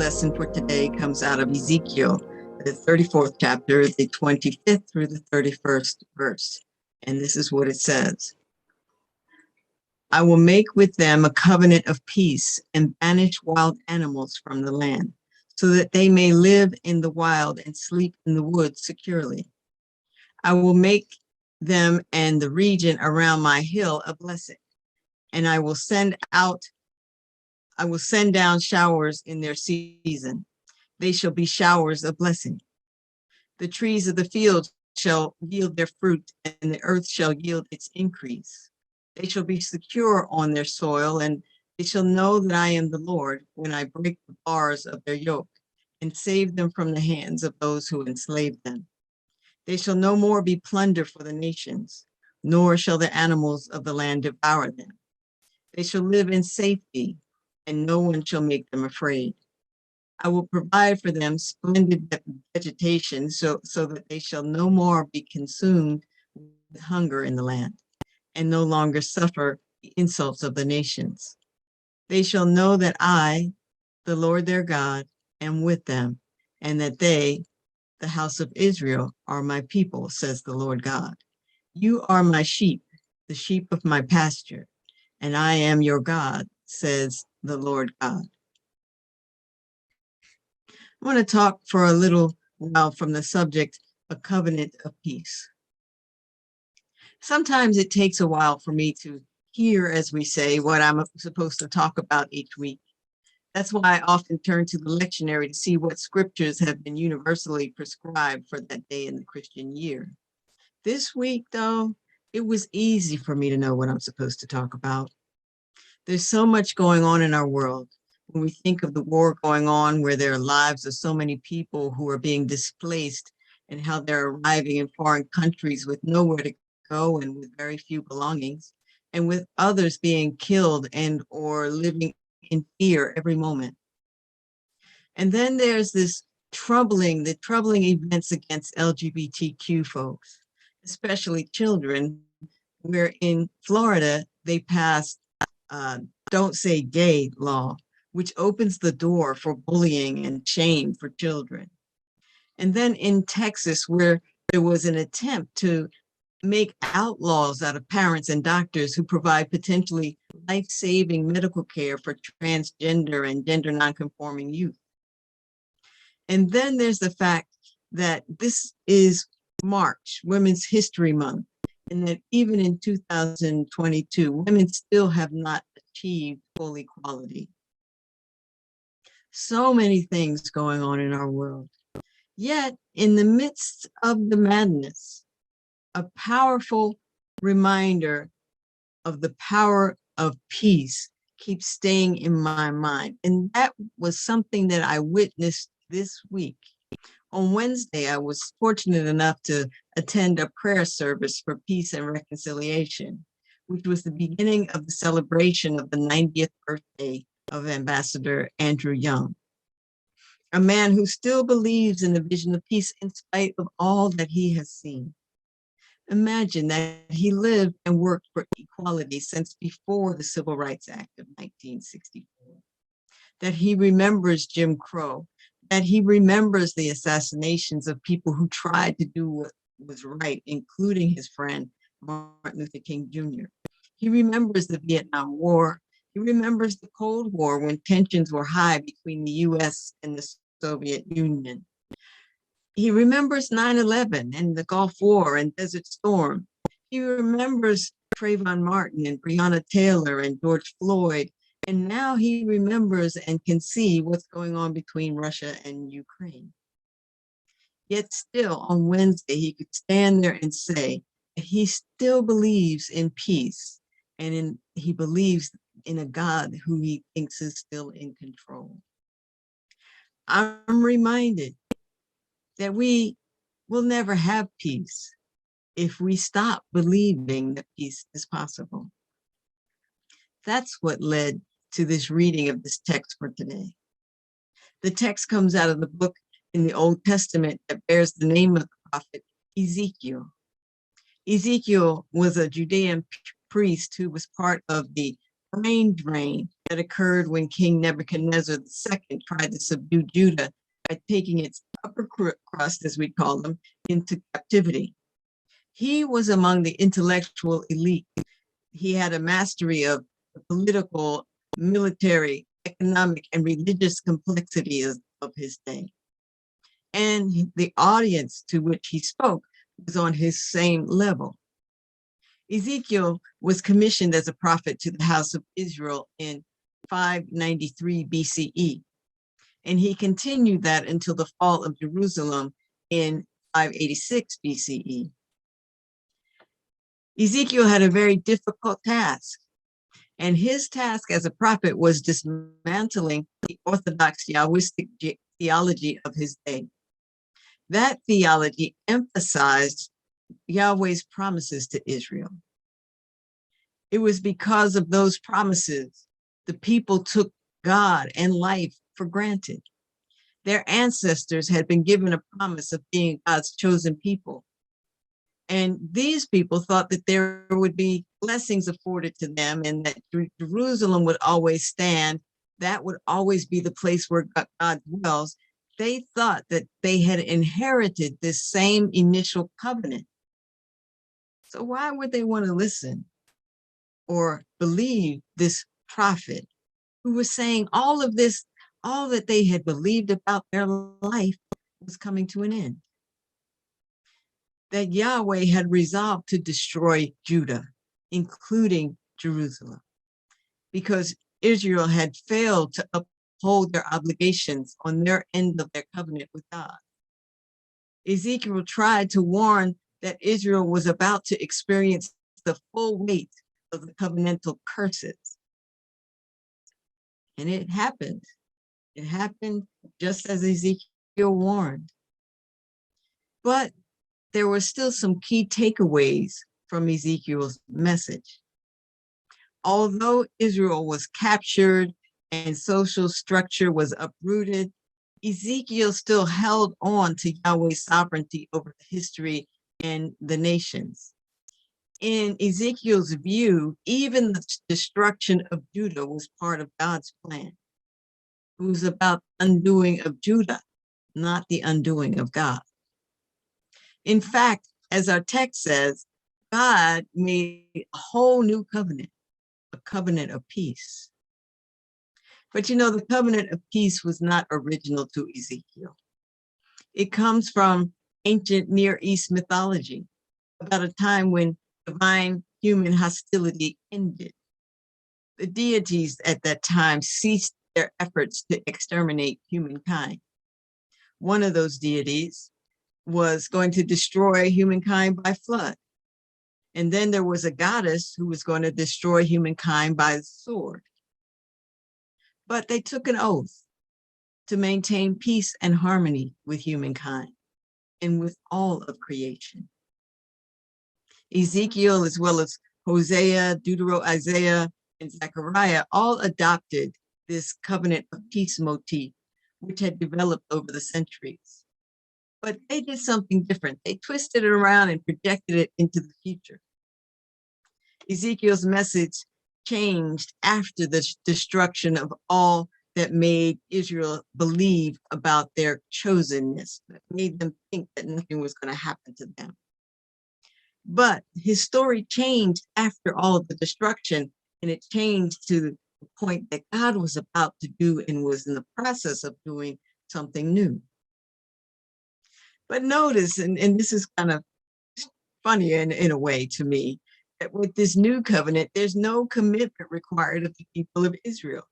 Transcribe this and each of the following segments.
lesson for today comes out of Ezekiel, the 34th chapter, the 25th through the 31st verse. And this is what it says. I will make with them a covenant of peace and banish wild animals from the land, so that they may live in the wild and sleep in the woods securely. I will make them and the region around my hill a blessing, and I will send down showers in their season. They shall be showers of blessing. The trees of the field shall yield their fruit, and the earth shall yield its increase. They shall be secure on their soil, and they shall know that I am the Lord when I break the bars of their yoke and save them from the hands of those who enslave them. They shall no more be plunder for the nations, nor shall the animals of the land devour them. They shall live in safety, and no one shall make them afraid. I will provide for them splendid vegetation so that they shall no more be consumed with hunger in the land, and no longer suffer the insults of the nations. They shall know that I, the Lord their God, am with them, and that they, the house of Israel, are my people, says the Lord God. You are my sheep, the sheep of my pasture, and I am your God, says the Lord God. I want to talk for a little while from the subject, a covenant of peace. Sometimes it takes a while for me to hear, as we say, what I'm supposed to talk about each week. That's why I often turn to the lectionary to see what scriptures have been universally prescribed for that day in the Christian year. This week, though, it was easy for me to know what I'm supposed to talk about. There's so much going on in our world. When we think of the war going on, where there are lives of so many people who are being displaced and how they're arriving in foreign countries with nowhere to go and with very few belongings, and with others being killed and or living in fear every moment. And then there's the troubling events against LGBTQ folks, especially children, where in Florida, they passed Don't Say Gay law, which opens the door for bullying and shame for children. And then in Texas, where there was an attempt to make outlaws out of parents and doctors who provide potentially life-saving medical care for transgender and gender nonconforming youth. And then there's the fact that this is March, Women's History Month, and that even in 2022, women still have not achieved full equality. So many things going on in our world. Yet, in the midst of the madness, a powerful reminder of the power of peace keeps staying in my mind. And that was something that I witnessed this week. On Wednesday, I was fortunate enough to attend a prayer service for peace and reconciliation, which was the beginning of the celebration of the 90th birthday of Ambassador Andrew Young, a man who still believes in the vision of peace in spite of all that he has seen. Imagine that he lived and worked for equality since before the Civil Rights Act of 1964, that he remembers Jim Crow, that he remembers the assassinations of people who tried to do what was right, including his friend, Martin Luther King Jr. He remembers the Vietnam War. He remembers the Cold War when tensions were high between the US and the Soviet Union. He remembers 9/11 and the Gulf War and Desert Storm. He remembers Trayvon Martin and Breonna Taylor and George Floyd. And now he remembers and can see what's going on between Russia and Ukraine. Yet still on Wednesday, he could stand there and say that he still believes in peace and he believes in a God who he thinks is still in control. I'm reminded that we will never have peace if we stop believing that peace is possible. That's what led to this reading of this text for today. The text comes out of the book in the Old Testament that bears the name of the prophet Ezekiel. Ezekiel was a Judean priest who was part of the brain drain that occurred when King Nebuchadnezzar II tried to subdue Judah by taking its upper crust, as we call them, into captivity. He was among the intellectual elite. He had a mastery of the political, military, economic, and religious complexities of his day. And the audience to which he spoke was on his same level. Ezekiel was commissioned as a prophet to the house of Israel in 593 BCE, and he continued that until the fall of Jerusalem in 586 BCE. Ezekiel had a very difficult task, and his task as a prophet was dismantling the orthodox Yahwistic theology of his day. That theology emphasized Yahweh's promises to Israel. It was because of those promises the people took God and life for granted. Their ancestors had been given a promise of being God's chosen people. And these people thought that there would be blessings afforded to them and that Jerusalem would always stand. That would always be the place where God dwells. They thought that they had inherited this same initial covenant. So why would they want to listen or believe this prophet who was saying all of this, all that they had believed about their life was coming to an end? That Yahweh had resolved to destroy Judah, including Jerusalem, because Israel had failed to uphold their obligations on their end of their covenant with God. Ezekiel tried to warn that Israel was about to experience the full weight of the covenantal curses. And it happened. It happened just as Ezekiel warned. But there were still some key takeaways from Ezekiel's message. Although Israel was captured and social structure was uprooted, Ezekiel still held on to Yahweh's sovereignty over the history and the nations. In Ezekiel's view, even the destruction of Judah was part of God's plan. It was about undoing of Judah, not the undoing of God. In fact, as our text says, God made a whole new covenant, a covenant of peace. But you know, the covenant of peace was not original to Ezekiel. It comes from ancient Near East mythology about a time when divine human hostility ended. The deities at that time ceased their efforts to exterminate humankind. One of those deities was going to destroy humankind by flood. And then there was a goddess who was going to destroy humankind by the sword. But they took an oath to maintain peace and harmony with humankind and with all of creation. Ezekiel, as well as Hosea, Isaiah, and Zechariah, all adopted this covenant of peace motif, which had developed over the centuries. But they did something different. They twisted it around and projected it into the future. Ezekiel's message changed after the destruction of all that made Israel believe about their chosenness, that made them think that nothing was going to happen to them. But his story changed after all of the destruction, and it changed to the point that God was about to do and was in the process of doing something new. But notice, and this is kind of funny in a way to me, that with this new covenant, there's no commitment required of the people of Israel.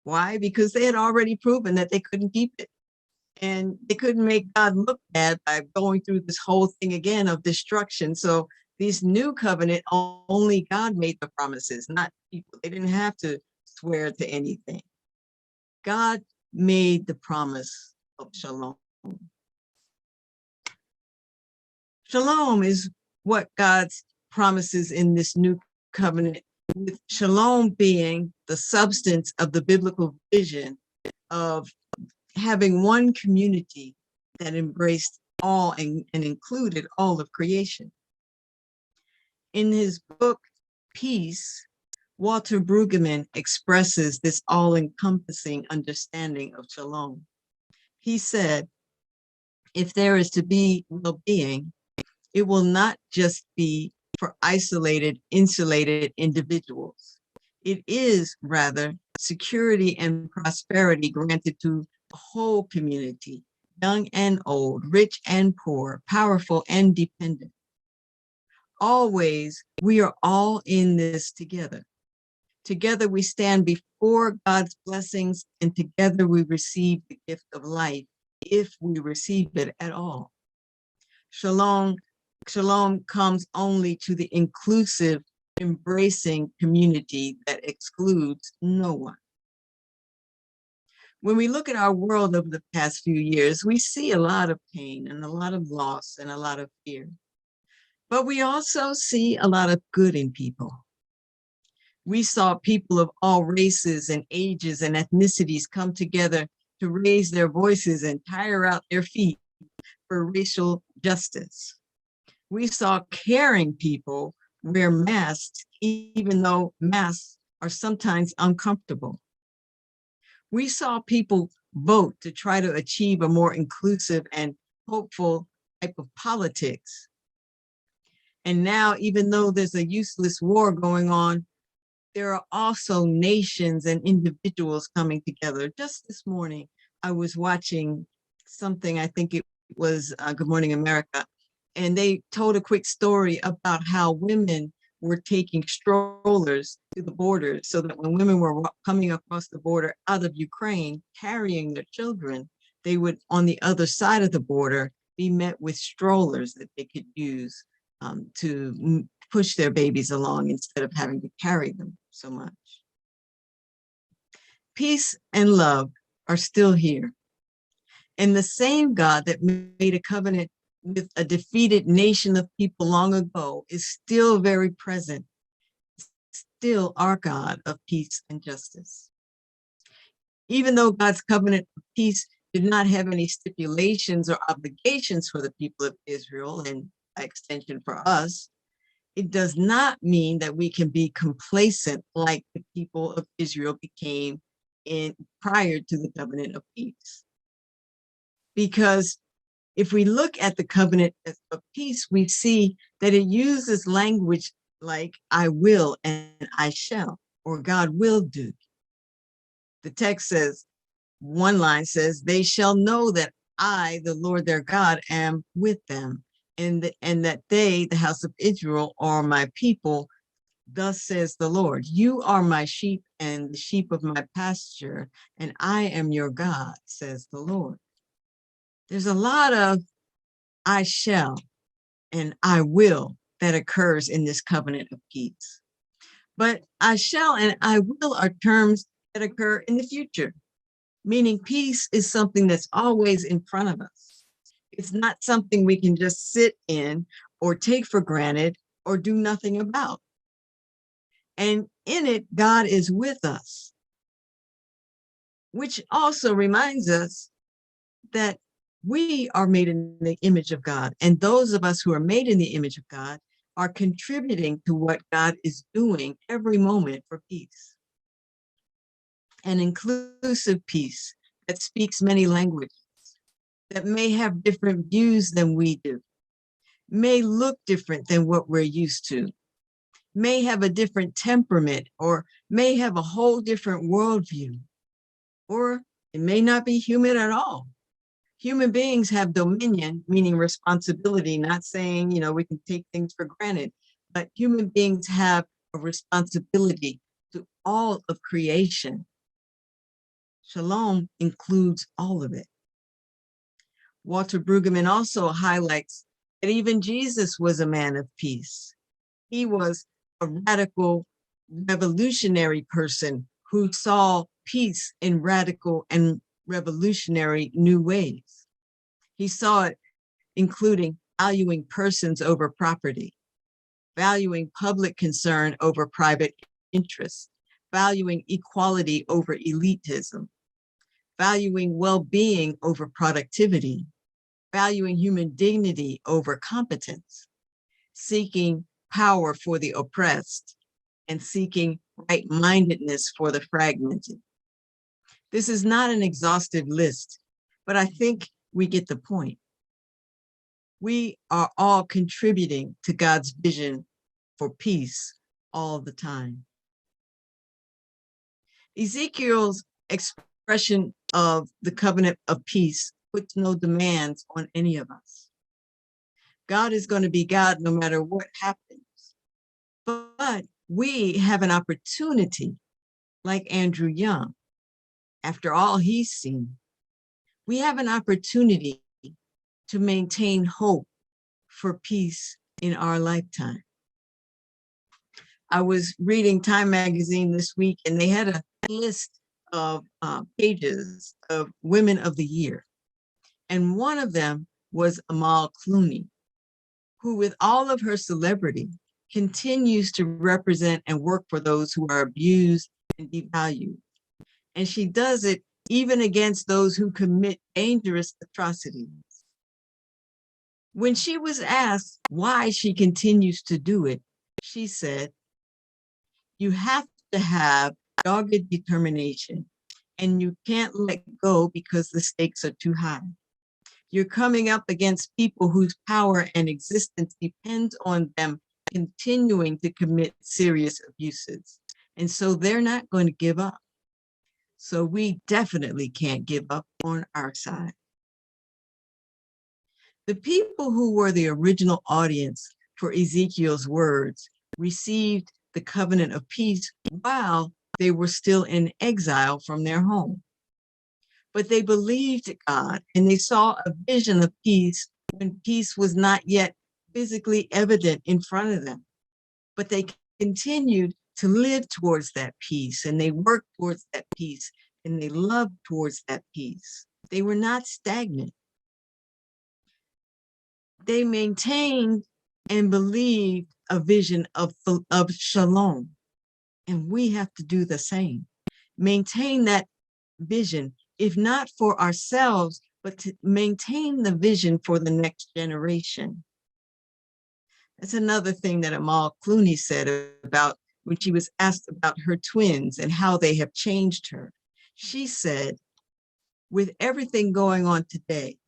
Why? Because they had already proven that they couldn't keep it. And they couldn't make God look bad by going through this whole thing again of destruction. So this new covenant, only God made the promises, not people. They didn't have to swear to anything. God made the promise of shalom. Shalom is what God's promises in this new covenant, with shalom being the substance of the biblical vision of having one community that embraced all and included all of creation. In his book, Peace, Walter Brueggemann expresses this all-encompassing understanding of shalom. He said, if there is to be well-being, it will not just be for isolated, insulated individuals. It is rather security and prosperity granted to the whole community, young and old, rich and poor, powerful and dependent. Always, we are all in this together. Together we stand before God's blessings, and together we receive the gift of life, if we receive it at all. Shalom comes only to the inclusive, embracing community that excludes no one. When we look at our world over the past few years, we see a lot of pain and a lot of loss and a lot of fear. But we also see a lot of good in people. We saw people of all races and ages and ethnicities come together to raise their voices and tire out their feet for racial justice. We saw caring people wear masks, even though masks are sometimes uncomfortable. We saw people vote to try to achieve a more inclusive and hopeful type of politics. And now, even though there's a useless war going on, there are also nations and individuals coming together. Just this morning, I was watching something, I think it was Good Morning America, and they told a quick story about how women were taking strollers to the border, so that when women were coming across the border out of Ukraine, carrying their children, they would, on the other side of the border, be met with strollers that they could use to push their babies along instead of having to carry them so much. Peace and love are still here. And the same God that made a covenant with a defeated nation of people long ago is still very present, still our God of peace and justice. Even though God's covenant of peace did not have any stipulations or obligations for the people of Israel, and by extension for us, it does not mean that we can be complacent like the people of Israel became prior to the covenant of peace. Because if we look at the covenant of peace, we see that it uses language like I will and I shall, or God will do. The text says, one line says, they shall know that I, the Lord their God, am with them, and that they, the house of Israel, are my people. Thus says the Lord, you are my sheep and the sheep of my pasture, and I am your God, says the Lord. There's a lot of I shall and I will that occurs in this covenant of peace. But I shall and I will are terms that occur in the future, meaning peace is something that's always in front of us. It's not something we can just sit in or take for granted or do nothing about. And in it, God is with us, which also reminds us that we are made in the image of God. And those of us who are made in the image of God are contributing to what God is doing every moment for peace. An inclusive peace that speaks many languages, that may have different views than we do, may look different than what we're used to, may have a different temperament, or may have a whole different worldview, or it may not be human at all. Human beings have dominion, meaning responsibility, not saying, we can take things for granted, but human beings have a responsibility to all of creation. Shalom includes all of it. Walter Brueggemann also highlights that even Jesus was a man of peace. He was a radical, revolutionary person who saw peace in radical and revolutionary new ways. He saw it including valuing persons over property, valuing public concern over private interests, valuing equality over elitism, valuing well-being over productivity, valuing human dignity over competence, seeking power for the oppressed, and seeking right-mindedness for the fragmented. This is not an exhaustive list, but I think we get the point. We are all contributing to God's vision for peace all the time. Ezekiel's expression of the covenant of peace puts no demands on any of us. God is going to be God no matter what happens. But we have an opportunity, like Andrew Young, after all he's seen, we have an opportunity to maintain hope for peace in our lifetime. I was reading Time magazine this week, and they had a list of pages of Women of the Year. And one of them was Amal Clooney, who, with all of her celebrity, continues to represent and work for those who are abused and devalued. And she does it even against those who commit dangerous atrocities. When she was asked why she continues to do it, she said, "You have to have dogged determination, and you can't let go because the stakes are too high. You're coming up against people whose power and existence depends on them continuing to commit serious abuses. And so they're not going to give up. So we definitely can't give up on our side." The people who were the original audience for Ezekiel's words received the covenant of peace while they were still in exile from their home. But they believed God, and they saw a vision of peace when peace was not yet physically evident in front of them. But they continued to live towards that peace, and they worked towards that peace, and they loved towards that peace. They were not stagnant. They maintained and believed a vision of shalom. And we have to do the same. Maintain that vision, if not for ourselves, but to maintain the vision for the next generation. That's another thing that Amal Clooney said about when she was asked about her twins and how they have changed her. She said, "With everything going on today,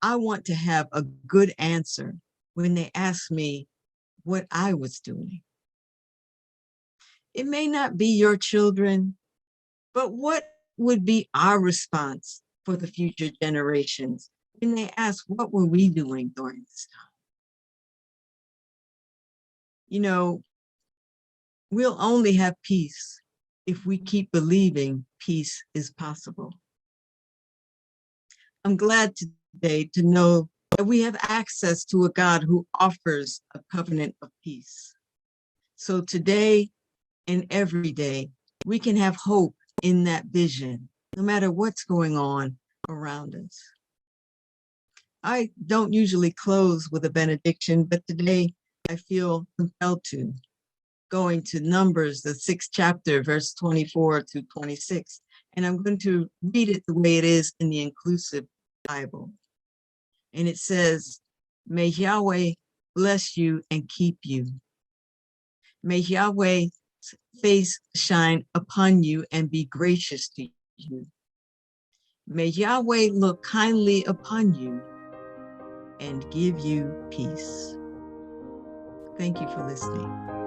I want to have a good answer when they ask me what I was doing." It may not be your children, but what would be our response for the future generations when they ask, what were we doing during this time? You know, we'll only have peace if we keep believing peace is possible. I'm glad today to know that we have access to a God who offers a covenant of peace. So today and every day, we can have hope in that vision, no matter what's going on around us. I don't usually close with a benediction, but today I feel compelled to, going to Numbers, the 6th chapter, verse 24 to 26. And I'm going to read it the way it is in the inclusive Bible. And it says, "May Yahweh bless you and keep you. May Yahweh's face shine upon you and be gracious to you. May Yahweh look kindly upon you and give you peace." Thank you for listening.